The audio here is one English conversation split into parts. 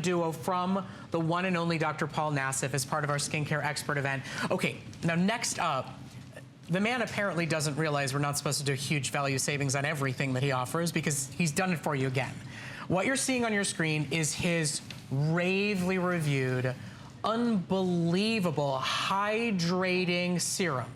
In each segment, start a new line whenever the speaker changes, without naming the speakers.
duo from the one and only Dr. Paul Nassif as part of our skincare expert event. Okay, now next up, the man apparently doesn't realize we're not supposed to do huge value savings on everything that he offers because he's done it for you again. What you're seeing on your screen is his ravely reviewed, unbelievable hydrating serum.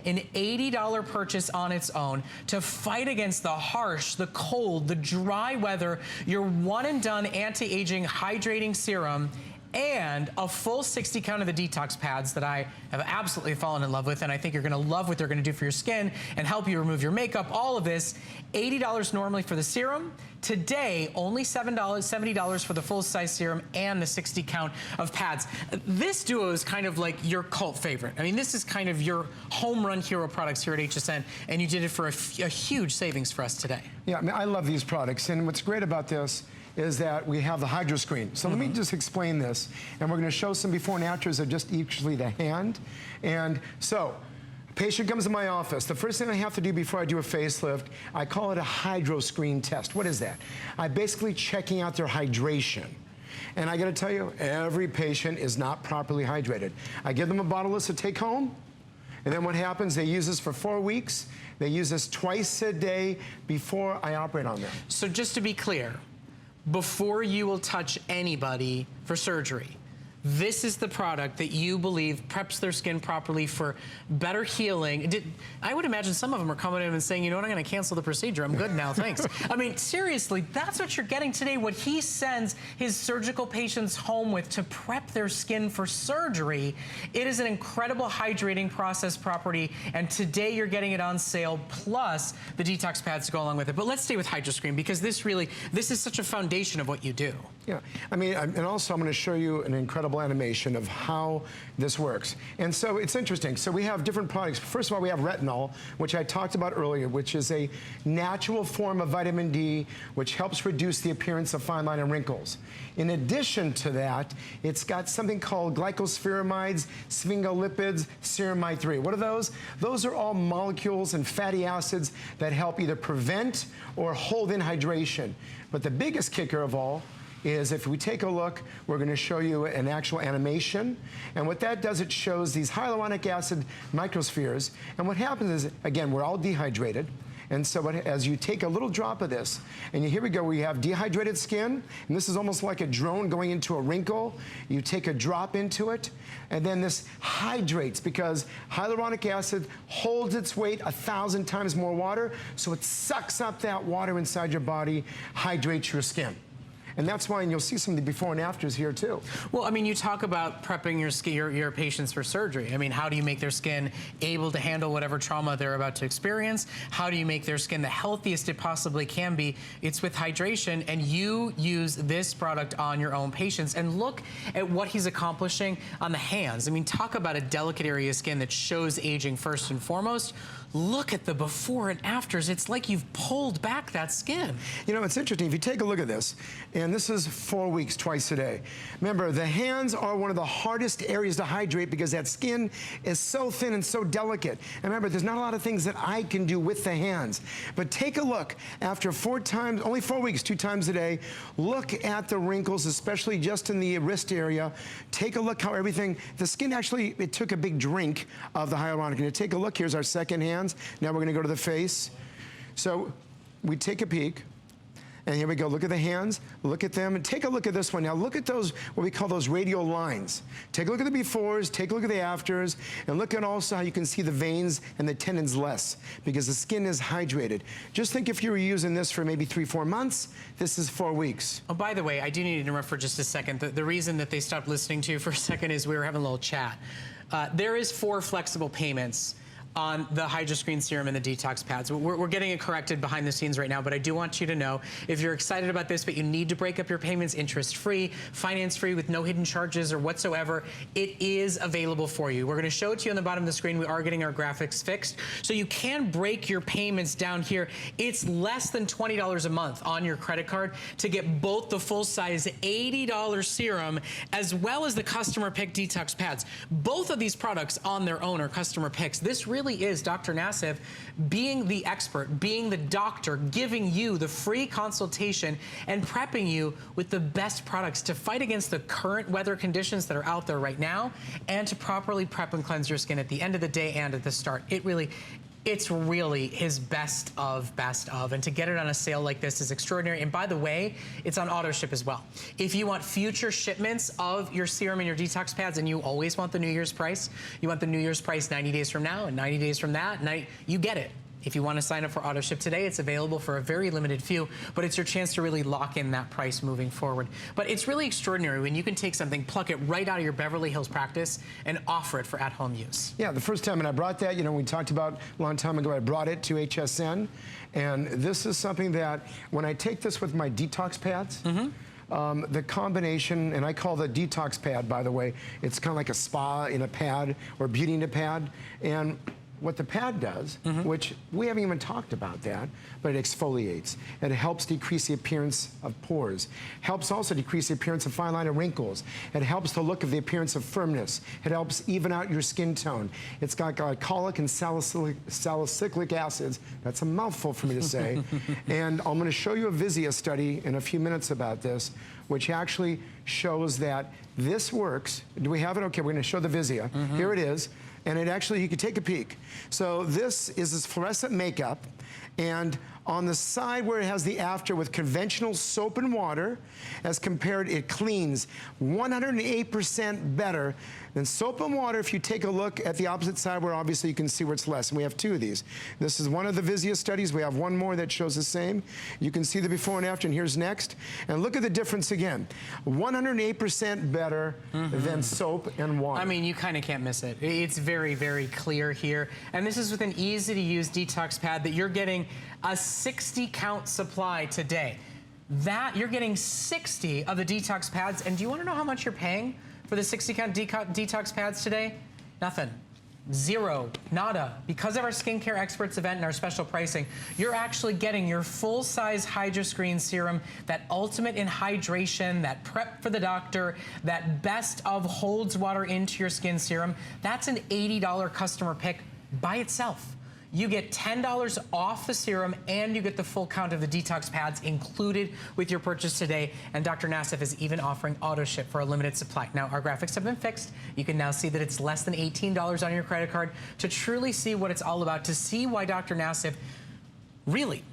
An $80 purchase on its own to fight against the harsh, the cold, the dry weather. Your one and done anti-aging hydrating serum and a full 60 count of the detox pads that I have absolutely fallen in love with, and I think you're gonna love what they're gonna do for your skin and help you remove your makeup, all of this. $80 normally for the serum. Today, only $70 for the full-size serum and the 60 count of pads. This duo is kind of like your cult favorite. I mean, this is kind of your home run hero products here at HSN, and you did it for a huge savings for us today.
Yeah, I mean, I love these products, and what's great about this is that we have the HydroScreen. So let me just explain this, and we're gonna show some before and afters of just usually the hand. And so, patient comes to my office. The first thing I have to do before I do a facelift, I call it a HydroScreen test. What is that? I'm basically checking out their hydration. And I gotta tell you, every patient is not properly hydrated. I give them a bottle of this to take home, and then what happens, they use this for 4 weeks. They use this twice a day before I operate on them.
So just to be clear, before you will touch anybody for surgery, this is the product that you believe preps their skin properly for better healing. I would imagine some of them are coming in and saying, you know what, I'm gonna cancel the procedure. I'm good now, thanks. I mean, seriously, that's what you're getting today. What he sends his surgical patients home with to prep their skin for surgery. It is an incredible hydrating process property, and today you're getting it on sale, plus the detox pads to go along with it. But let's stay with HydroScreen, because this is such a foundation of what you do.
Yeah, I mean, and also I'm gonna show you an incredible animation of how this works. And so it's interesting. So we have different products. First of all, we have retinol, which I talked about earlier, which is a natural form of vitamin D, which helps reduce the appearance of fine line and wrinkles. In addition to that, it's got something called glycosaminoglycosides, sphingolipids, ceramide 3. What are those? Those are all molecules and fatty acids that help either prevent or hold in hydration. But the biggest kicker of all is if we take a look, we're gonna show you an actual animation. And what that does, it shows these hyaluronic acid microspheres. And what happens is, again, we're all dehydrated. And so as you take a little drop of this, and here we go, we have dehydrated skin, and this is almost like a drone going into a wrinkle. You take a drop into it, and then this hydrates because hyaluronic acid holds its weight 1,000 times more water, so it sucks up that water inside your body, hydrates your skin. And that's why, and you'll see some of the before and afters here too.
Well, I mean, you talk about prepping your patients for surgery. I mean, how do you make their skin able to handle whatever trauma they're about to experience? How do you make their skin the healthiest it possibly can be? It's with hydration, and you use this product on your own patients. And look at what he's accomplishing on the hands. I mean, talk about a delicate area of skin that shows aging first and foremost. Look at the before and afters. It's like you've pulled back that skin.
You know, it's interesting. If you take a look at this, and this is 4 weeks, twice a day. Remember, the hands are one of the hardest areas to hydrate because that skin is so thin and so delicate. And remember, there's not a lot of things that I can do with the hands. But take a look. After only 4 weeks, 2 times a day, look at the wrinkles, especially just in the wrist area. Take a look how the skin actually, it took a big drink of the hyaluronic. And take a look, here's our second hand. Now we're gonna go to the face. So we take a peek. And here we go, look at the hands, look at them, and take a look at this one. Now look at those, what we call those radial lines. Take a look at the befores, take a look at the afters, and look at also how you can see the veins and the tendons less, because the skin is hydrated. Just think if you were using this for maybe 3-4 months, this is 4 weeks.
Oh, by the way, I do need to interrupt for just a second. The reason that they stopped listening to you for a second is we were having a little chat. There is 4 flexible payments on the HydroScreen Serum and the detox pads. We're getting it corrected behind the scenes right now, but I do want you to know, if you're excited about this, but you need to break up your payments interest-free, finance-free, with no hidden charges or whatsoever, it is available for you. We're gonna show it to you on the bottom of the screen. We are getting our graphics fixed, so you can break your payments down here. It's less than $20 a month on your credit card to get both the full-size $80 serum as well as the customer pick detox pads. Both of these products on their own are customer picks. This really really is Dr. Nassif being the expert, being the doctor, giving you the free consultation and prepping you with the best products to fight against the current weather conditions that are out there right now and to properly prep and cleanse your skin at the end of the day and at the start. It's really his best of, and to get it on a sale like this is extraordinary. And by the way, it's on auto ship as well. If you want future shipments of your serum and your detox pads, and you always want the New Year's price, you want the New Year's price 90 days from now and 90 days from that, you get it. If you want to sign up for auto ship today, it's available for a very limited few, but it's your chance to really lock in that price moving forward. But it's really extraordinary when you can take something, pluck it right out of your Beverly Hills practice and offer it for at-home use.
Yeah, the first time, and I brought that, we talked about a long time ago, I brought it to HSN, and this is something that when I take this with my detox pads, the combination, and I call the detox pad, by the way, it's kind of like a spa in a pad or beauty in a pad, and what the pad does, which we haven't even talked about that, but it exfoliates. It helps decrease the appearance of pores. Helps also decrease the appearance of fine line and wrinkles. It helps the look of the appearance of firmness. It helps even out your skin tone. It's got glycolic and salicylic acids. That's a mouthful for me to say. And I'm going to show you a Vizia study in a few minutes about this, which actually shows that this works. Do we have it? Okay, we're going to show the Vizia. Here it is. And it actually, you can take a peek. So this is this fluorescent makeup, and on the side where it has the after with conventional soap and water, as compared, it cleans 108% better than soap and water. If you take a look at the opposite side where obviously you can see where it's less, and we have two of these. This is one of the Vizia studies. We have one more that shows the same. You can see the before and after, and here's next. And look at the difference again. 108% better than soap and water.
I mean, you kind of can't miss it. It's very, very clear here. And this is with an easy-to-use detox pad that you're getting a 60-count supply today. That, you're getting 60 of the detox pads. And do you want to know how much you're paying for the 60-count detox pads today? Nothing. Zero. Nada. Because of our Skincare Experts event and our special pricing, you're actually getting your full-size HydroScreen serum, that ultimate in hydration, that prep for the doctor, that best of holds water into your skin serum. That's an $80 customer pick by itself. You get $10 off the serum, and you get the full count of the detox pads included with your purchase today. And Dr. Nassif is even offering auto ship for a limited supply. Now, our graphics have been fixed. You can now see that it's less than $18 on your credit card to truly see what it's all about, to see why Dr. Nassif really,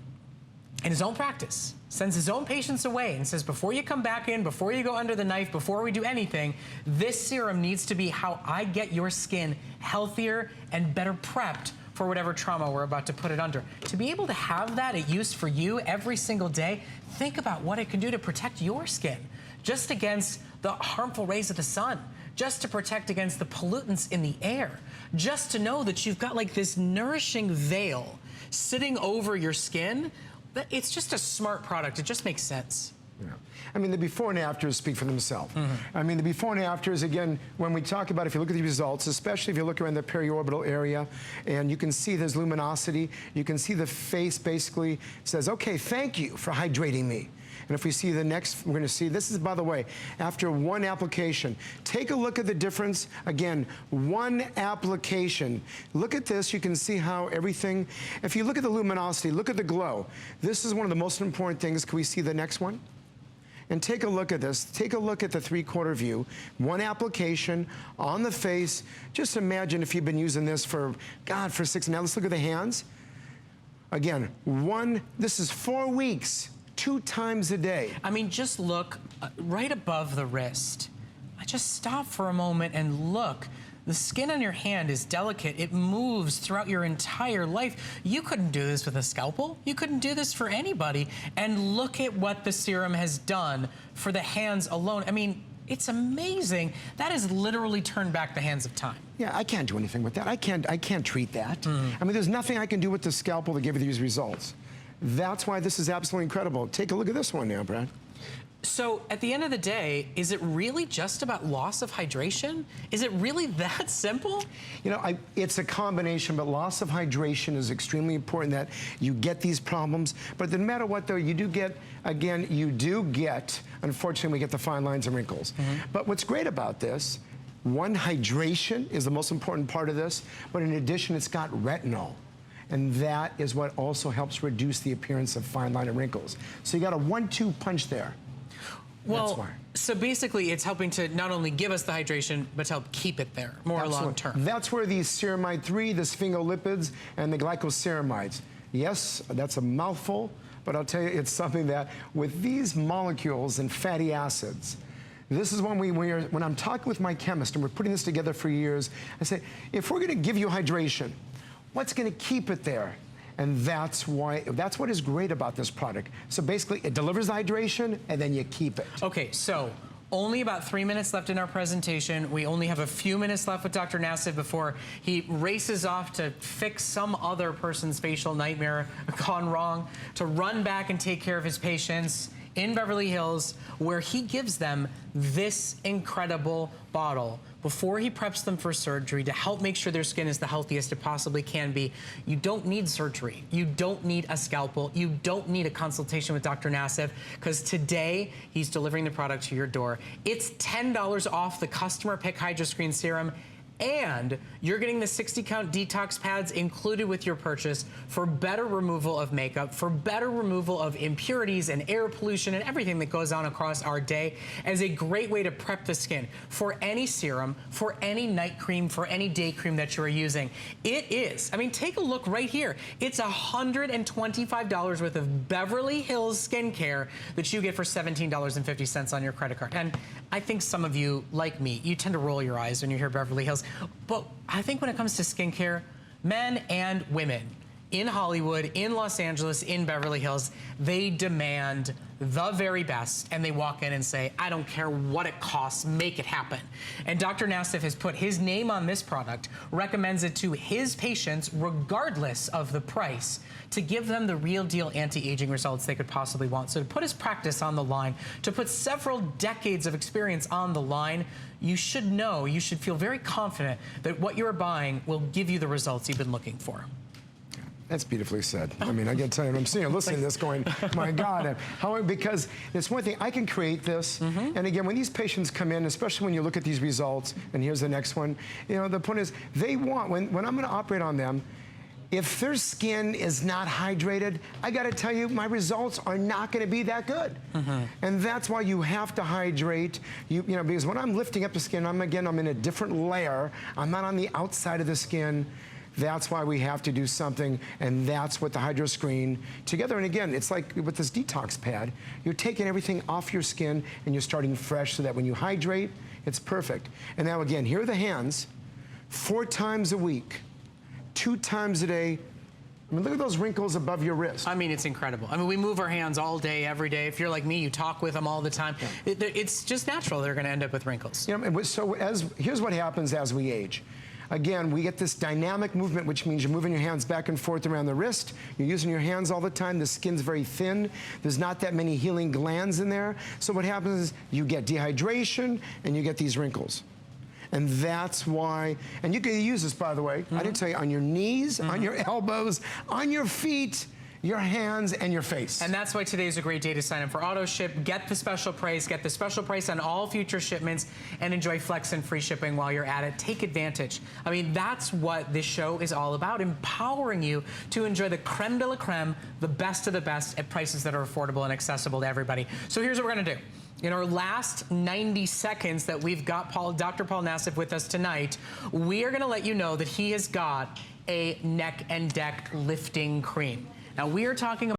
in his own practice, sends his own patients away and says, before you come back in, before you go under the knife, before we do anything, this serum needs to be how I get your skin healthier and better prepped for whatever trauma we're about to put it under. To be able to have that at use for you every single day, think about what it can do to protect your skin, just against the harmful rays of the sun, just to protect against the pollutants in the air, just to know that you've got like this nourishing veil sitting over your skin. It's just a smart product. It just makes sense.
Yeah. I mean, the before and afters speak for themselves. I mean, the before and afters, again, when we talk about, if you look at the results, especially if you look around the periorbital area, and you can see there's luminosity, you can see the face basically says, okay, thank you for hydrating me. And if we see the next, we're going to see, this is, by the way, after one application. Take a look at the difference. Again, one application. Look at this. You can see how everything, if you look at the luminosity, look at the glow. This is one of the most important things. Can we see the next one? And take a look at this. Take a look at the three-quarter view. One application on the face. Just imagine if you've been using this for, God, for 6. Now let's look at the hands. Again, this is 4 weeks, 2 times a day.
I mean, just look right above the wrist. I just stop for a moment and look. The skin on your hand is delicate. It moves throughout your entire life. You couldn't do this with a scalpel. You couldn't do this for anybody. And look at what the serum has done for the hands alone. I mean, it's amazing. That has literally turned back the hands of time.
Yeah, I can't do anything with that. I can't treat that. I mean, there's nothing I can do with the scalpel to give you these results. That's why this is absolutely incredible. Take a look at this one now, Brad.
So at the end of the day, is it really just about loss of hydration? Is it really that simple?
You know, it's a combination, but loss of hydration is extremely important, that you get these problems. But no matter what, though, you do get, unfortunately, we get the fine lines and wrinkles. But what's great about this, One, hydration is the most important part of this, but in addition, it's got retinol. And that is what also helps reduce the appearance of fine line and wrinkles. So you got a 1-2 punch there.
Well, so basically it's helping to not only give us the hydration, but to help keep it there more long term.
That's where the ceramide 3, the sphingolipids, and the glycoceramides. Yes, that's a mouthful, but I'll tell you, it's something that with these molecules and fatty acids, this is when I'm talking with my chemist and we're putting this together for years, I say, if we're gonna give you hydration, what's gonna keep it there? And that's what is great about this product. So basically, it delivers the hydration and then you keep it.
Okay, so only about 3 minutes left in our presentation. We only have a few minutes left with Dr. Nassif before he races off to fix some other person's facial nightmare gone wrong, to run back and take care of his patients in Beverly Hills, where he gives them this incredible bottle before he preps them for surgery to help make sure their skin is the healthiest it possibly can be. You don't need surgery. You don't need a scalpel. You don't need a consultation with Dr. Nassif, because today he's delivering the product to your door. It's $10 off the customer pick HydroScreen Serum, and you're getting the 60-count detox pads included with your purchase for better removal of makeup, for better removal of impurities and air pollution and everything that goes on across our day, as a great way to prep the skin for any serum, for any night cream, for any day cream that you're using. It is, I mean, take a look right here. It's $125 worth of Beverly Hills skincare that you get for $17.50 on your credit card. And I think some of you, like me, you tend to roll your eyes when you hear Beverly Hills. But I think when it comes to skincare, men and women in Hollywood, in Los Angeles, in Beverly Hills, they demand the very best, and they walk in and say, I don't care what it costs, make it happen. And Dr. Nassif has put his name on this product, recommends it to his patients regardless of the price, to give them the real deal anti-aging results they could possibly want. So to put his practice on the line, to put several decades of experience on the line, you should know, you should feel very confident that what you're buying will give you the results you've been looking for.
That's beautifully said. I mean, I got to tell you, I'm sitting here listening to this going, my God. Because it's one thing, I can create this. And again, when these patients come in, especially when you look at these results, and here's the next one, you know, the point is, they want, when I'm gonna operate on them, if their skin is not hydrated, I gotta tell you, my results are not gonna be that good. And that's why you have to hydrate, you know, because when I'm lifting up the skin, I'm in a different layer. I'm not on the outside of the skin. That's why we have to do something, and that's what the HydroScreen together. And again, it's like with this detox pad, you're taking everything off your skin and you're starting fresh so that when you hydrate, it's perfect. And now again, here are the hands, 4 times a week, 2 times a day. I mean, look at those wrinkles above your wrist.
I mean, it's incredible. I mean, we move our hands all day, every day. If you're like me, you talk with them all the time. Yeah. It's just natural they're gonna end up with wrinkles.
You know, so here's what happens as we age. Again, we get this dynamic movement, which means you're moving your hands back and forth around the wrist. You're using your hands all the time. The skin's very thin. There's not that many healing glands in there. So what happens is you get dehydration and you get these wrinkles. And that's why, and you can use this, by the way, I didn't tell you, on your knees, on your elbows, on your feet, your hands, and your face.
And that's why today is a great day to sign up for auto ship. Get the special price on all future shipments, and enjoy flex and free shipping while you're at it. Take advantage. I mean, that's what this show is all about, empowering you to enjoy the creme de la creme, the best of the best, at prices that are affordable and accessible to everybody. So here's what we're gonna do. In our last 90 seconds that we've got Dr. Paul Nassif with us tonight, we are gonna let you know that he has got a neck and deck lifting cream. Now, we are talking about